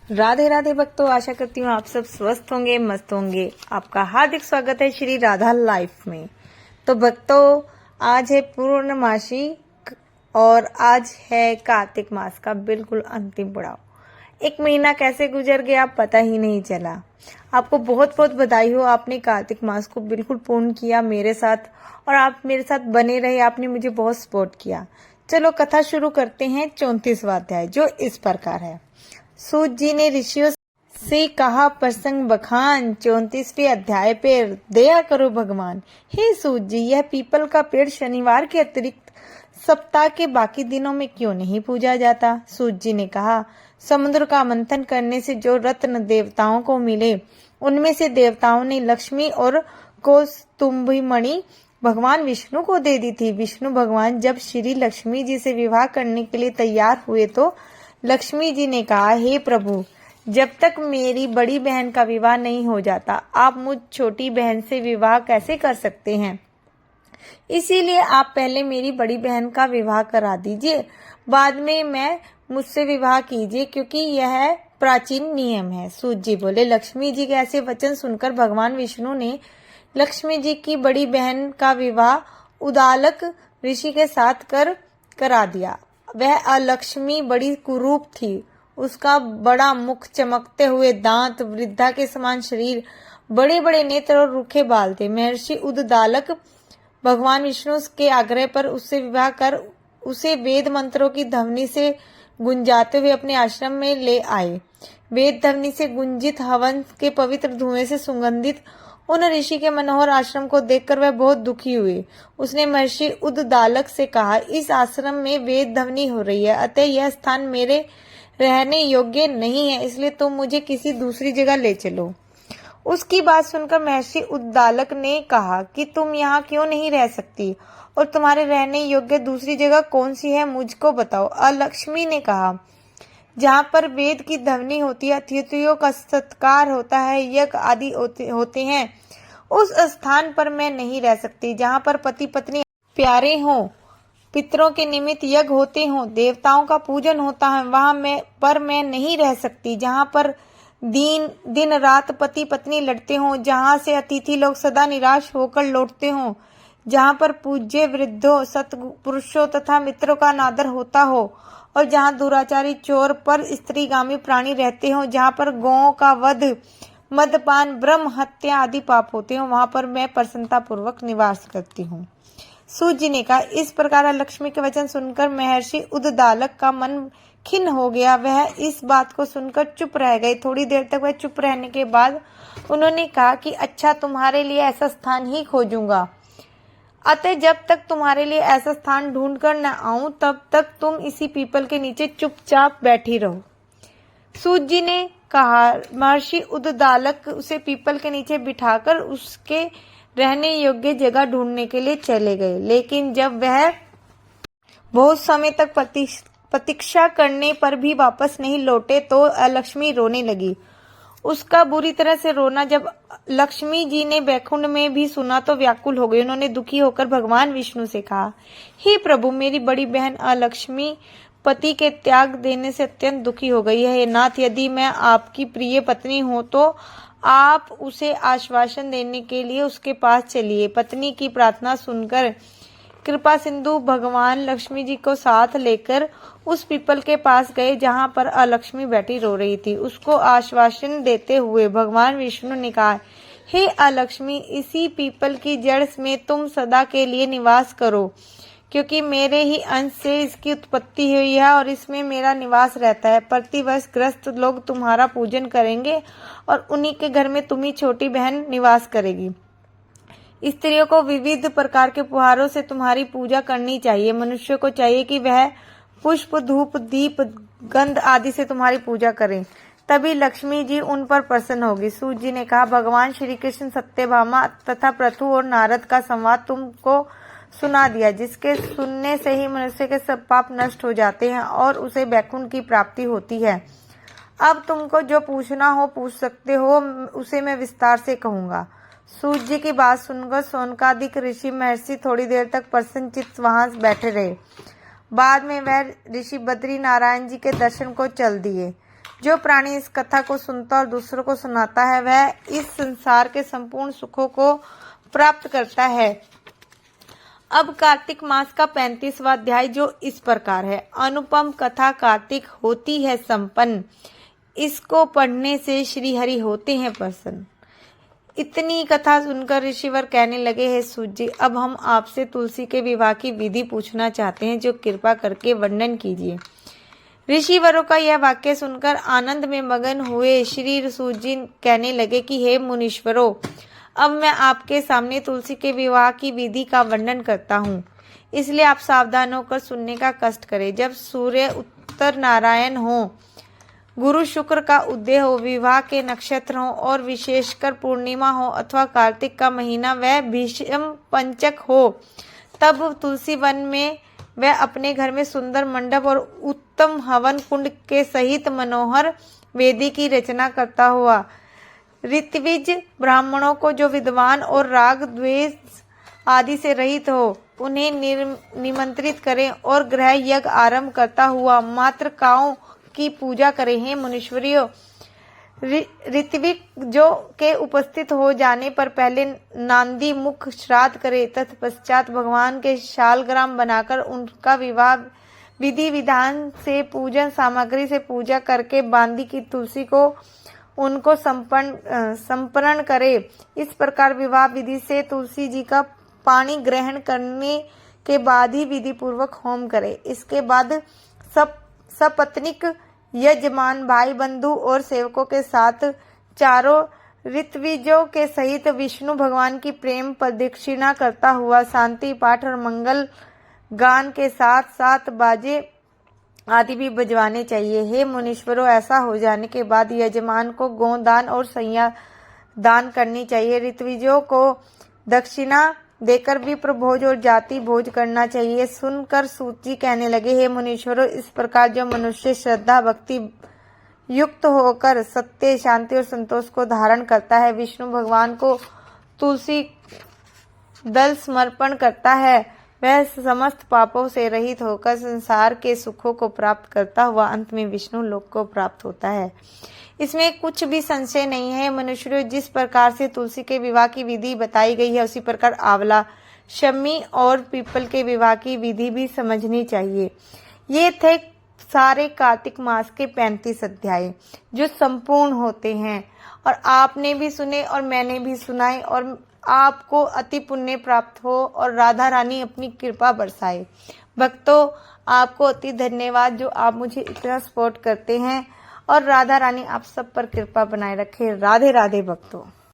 राधे राधे भक्तों, आशा करती हूँ आप सब स्वस्थ होंगे, मस्त होंगे। आपका हार्दिक स्वागत है श्री राधा लाइफ में। तो भक्तों, आज है पूर्णमासी और आज है कार्तिक मास का बिल्कुल अंतिम पड़ाव। एक महीना कैसे गुजर गया पता ही नहीं चला। आपको बहुत बहुत बधाई हो, आपने कार्तिक मास को बिल्कुल पूर्ण किया मेरे साथ और आप मेरे साथ बने रहे। आपने मुझे बहुत सपोर्ट किया। चलो कथा शुरू करते हैं। 34वां अध्याय जो इस प्रकार है। सूत जी ने ऋषियों से कहा, प्रसंग बखान। 34वें अध्याय पे दया करो भगवान। हे सूत जी, यह पीपल का पेड़ शनिवार के अतिरिक्त सप्ताह के बाकी दिनों में क्यों नहीं पूजा जाता? सूत जी ने कहा, समुद्र का मंथन करने से जो रत्न देवताओं को मिले, उनमें से देवताओं ने लक्ष्मी और कौस्तुंभी मणि भगवान विष्णु को दे दी थी। विष्णु भगवान जब श्री लक्ष्मी जी से विवाह करने के लिए तैयार हुए तो लक्ष्मी जी ने कहा, हे प्रभु, जब तक मेरी बड़ी बहन का विवाह नहीं हो जाता, आप मुझ छोटी बहन से विवाह कैसे कर सकते हैं? इसीलिए आप पहले मेरी बड़ी बहन का विवाह करा दीजिए, बाद में मैं मुझसे विवाह कीजिए, क्योंकि यह प्राचीन नियम है। सूत जी बोले। लक्ष्मी जी के ऐसे वचन सुनकर भगवान विष्णु ने लक्ष्मी जी की बड़ी बहन का विवाह उदालक ऋषि के साथ करा दिया। वह अलक्ष्मी बड़ी कुरूप थी। उसका बड़ा मुख, चमकते हुए दांत, वृद्धा के समान शरीर, बड़े बड़े नेत्र और रूखे बाल थे। महर्षि उद्दालक भगवान विष्णु के आग्रह पर उससे विवाह कर उसे वेद मंत्रों की ध्वनि से गुंजाते हुए अपने आश्रम में ले आए। वेद ध्वनि से गुंजित हवन के पवित्र धुएं से सुगंधित उन ऋषि के मनोहर आश्रम को देखकर वह बहुत दुखी हुए। उसने महर्षि उद्दालक से कहा, इस आश्रम में वेद ध्वनि हो रही है, अतः यह स्थान मेरे रहने योग्य नहीं है, इसलिए तुम मुझे किसी दूसरी जगह ले चलो। उसकी बात सुनकर महर्षि उद्दालक ने कहा कि तुम यहाँ क्यों नहीं रह सकती और तुम्हारे रहने योग्य दूसरी जगह कौन सी है, मुझको बताओ। अलक्ष्मी ने कहा, जहाँ पर वेद की ध्वनि होती है, अतिथियों का सत्कार होता है, यज्ञ आदि होते हैं, उस स्थान पर मैं नहीं रह सकती। जहाँ पर पति पत्नी प्यारे हों, पितरों के निमित्त यज्ञ होते हों, देवताओं का पूजन होता है, वहाँ मैं नहीं रह सकती। जहाँ पर दिन रात पति पत्नी लड़ते हों, जहाँ से अतिथि लोग सदा निराश होकर लौटते हों, जहाँ पर पूज्य वृद्धों, सत्पुरुषों तथा मित्रों का अनादर होता हो और जहाँ दुराचारी, चोर, पर स्त्रीगामी प्राणी रहते हों, जहाँ पर गौओं का वध, मदपान, ब्रह्म हत्या आदि पाप होते हों, वहाँ पर मैं प्रसन्नता पूर्वक निवास करती हूँ। सूत जी ने कहा, इस प्रकार लक्ष्मी के वचन सुनकर महर्षि उद्दालक का मन खिन्न हो गया। वह इस बात को सुनकर चुप रह गए। थोड़ी देर तक वह चुप रहने के बाद उन्होंने कहा कि अच्छा, तुम्हारे लिए ऐसा स्थान ही खोजूंगा, अतः जब तक तुम्हारे लिए ऐसा स्थान ढूंढ कर न आऊं, तब तक तुम इसी पीपल के नीचे चुपचाप बैठी रहो। सूत जी ने कहा। महर्षि उद्दालक उसे पीपल के नीचे बिठाकर उसके रहने योग्य जगह ढूंढने के लिए चले गए। लेकिन जब वह बहुत समय तक प्रतीक्षा करने पर भी वापस नहीं लौटे तो अलक्ष्मी रोने लगी। उसका बुरी तरह से रोना जब लक्ष्मी जी ने बैकुंठ में भी सुना तो व्याकुल हो गई। उन्होंने दुखी होकर भगवान विष्णु से कहा, हे प्रभु, मेरी बड़ी बहन अलक्ष्मी पति के त्याग देने से अत्यंत दुखी हो गई है। हे नाथ, यदि मैं आपकी प्रिय पत्नी हूँ तो आप उसे आश्वासन देने के लिए उसके पास चलिए। पत्नी की प्रार्थना सुनकर कृपा सिंधु भगवान लक्ष्मी जी को साथ लेकर उस पीपल के पास गए जहाँ पर अलक्ष्मी बैठी रो रही थी। उसको आश्वासन देते हुए भगवान विष्णु ने कहा, हे अलक्ष्मी, इसी पीपल की जड़ में तुम सदा के लिए निवास करो, क्योंकि मेरे ही अंश से इसकी उत्पत्ति हुई है और इसमें मेरा निवास रहता है। प्रतिवर्ष ग्रस्त लोग तुम्हारा पूजन करेंगे और उन्हीं के घर में तुम्ही छोटी बहन निवास करेगी। स्त्रियों को विविध प्रकार के उपहारों से तुम्हारी पूजा करनी चाहिए। मनुष्य को चाहिए कि वह पुष्प, धूप, दीप, गंध आदि से तुम्हारी पूजा करें, तभी लक्ष्मी जी उन पर प्रसन्न होगी। सूत जी ने कहा, भगवान श्री कृष्ण सत्यभामा तथा पृथु और नारद का संवाद तुमको सुना दिया, जिसके सुनने से ही मनुष्य के सब पाप नष्ट हो जाते हैं और उसे बैकुंठ की प्राप्ति होती है। अब तुमको जो पूछना हो पूछ सकते हो, उसे मैं विस्तार से कहूँगा। सूत जी की बात सुनकर सौनकादिक ऋषि महर्षि थोड़ी देर तक प्रसन्नचित्त वहां बैठे रहे। बाद में वह ऋषि बद्री नारायण जी के दर्शन को चल दिए। जो प्राणी इस कथा को सुनता और दूसरों को सुनाता है वह इस संसार के संपूर्ण सुखों को प्राप्त करता है। अब कार्तिक मास का 35वां अध्याय जो इस प्रकार है। अनुपम कथा कार्तिक होती है संपन्न, इसको पढ़ने से श्री हरि होते हैं प्रसन्न। इतनी कथा सुनकर ऋषिवर कहने लगे, हे सूत जी, अब हम आपसे तुलसी के विवाह की विधि पूछना चाहते हैं, जो कृपा करके वर्णन कीजिए। ऋषिवरों का यह वाक्य सुनकर आनंद में मगन हुए श्री सूत जी कहने लगे कि हे मुनीश्वरों, अब मैं आपके सामने तुलसी के विवाह की विधि का वर्णन करता हूँ, इसलिए आप सावधान होकर सुनने का कष्ट करें। जब सूर्य उत्तर नारायण हो, गुरु शुक्र का उदय हो, विवाह के नक्षत्र हो और विशेषकर पूर्णिमा हो अथवा कार्तिक का महीना वह भीषम पंचक हो, तब तुलसी वन में वह अपने घर में सुंदर मंडप और उत्तम हवन कुंड के सहित मनोहर वेदी की रचना करता हुआ ऋत्विज ब्राह्मणों को, जो विद्वान और राग द्वेष आदि से रहित हो, उन्हें निमंत्रित करें और गृह यज्ञ आरंभ करता हुआ मातृकाओं की पूजा करें। हे मुनीश्वरियों, ऋत्विक जो के उपस्थित हो जाने पर पहले नांदी मुख श्राद्ध करे, तत्पश्चात भगवान के शालग्राम बनाकर उनका विवाह विधि विधान से पूजन सामग्री से पूजा करके बांदी की तुलसी को उनको संपन्न करे। इस प्रकार विवाह विधि से तुलसी जी का पानी ग्रहण करने के बाद ही विधि पूर्वक होम करे। इसके बाद सपत्निक यजमान भाई बंधु और सेवकों के साथ चारों ऋत्विजों के सहित विष्णु भगवान की प्रेम प्रदक्षिणा करता हुआ शांति पाठ और मंगल गान के साथ साथ बाजे आदि भी बजवाने चाहिए। हे मुनीश्वरों, ऐसा हो जाने के बाद यजमान को गोदान और सैया दान करनी चाहिए। ऋत्विजों को दक्षिणा देकर विप्र भोज और जाति भोज करना चाहिए। सुनकर सूत जी कहने लगे, हे मुनीश्वरों, इस प्रकार जो मनुष्य श्रद्धा भक्ति युक्त होकर सत्य शांति और संतोष को धारण करता है, विष्णु भगवान को तुलसी दल समर्पण करता है, वह समस्त पापों से रहित होकर संसार के सुखों को प्राप्त करता हुआ अंत में विष्णु लोक को प्राप्त होता है। इसमें कुछ भी संशय नहीं है। मनुष्यों, जिस प्रकार से तुलसी के विवाह की विधि बताई गई है, उसी प्रकार आंवला, शमी और पीपल के विवाह की विधि भी समझनी चाहिए। ये थे सारे कार्तिक मास के 35 अध्याय जो संपूर्ण होते हैं, और आपने भी सुने और मैंने भी सुनाए, और आपको अति पुण्य प्राप्त हो और राधा रानी अपनी कृपा बरसाए। भक्तों, आपको अति धन्यवाद जो आप मुझे इतना सपोर्ट करते हैं, और राधा रानी आप सब पर कृपा बनाए रखे। राधे राधे भक्तों।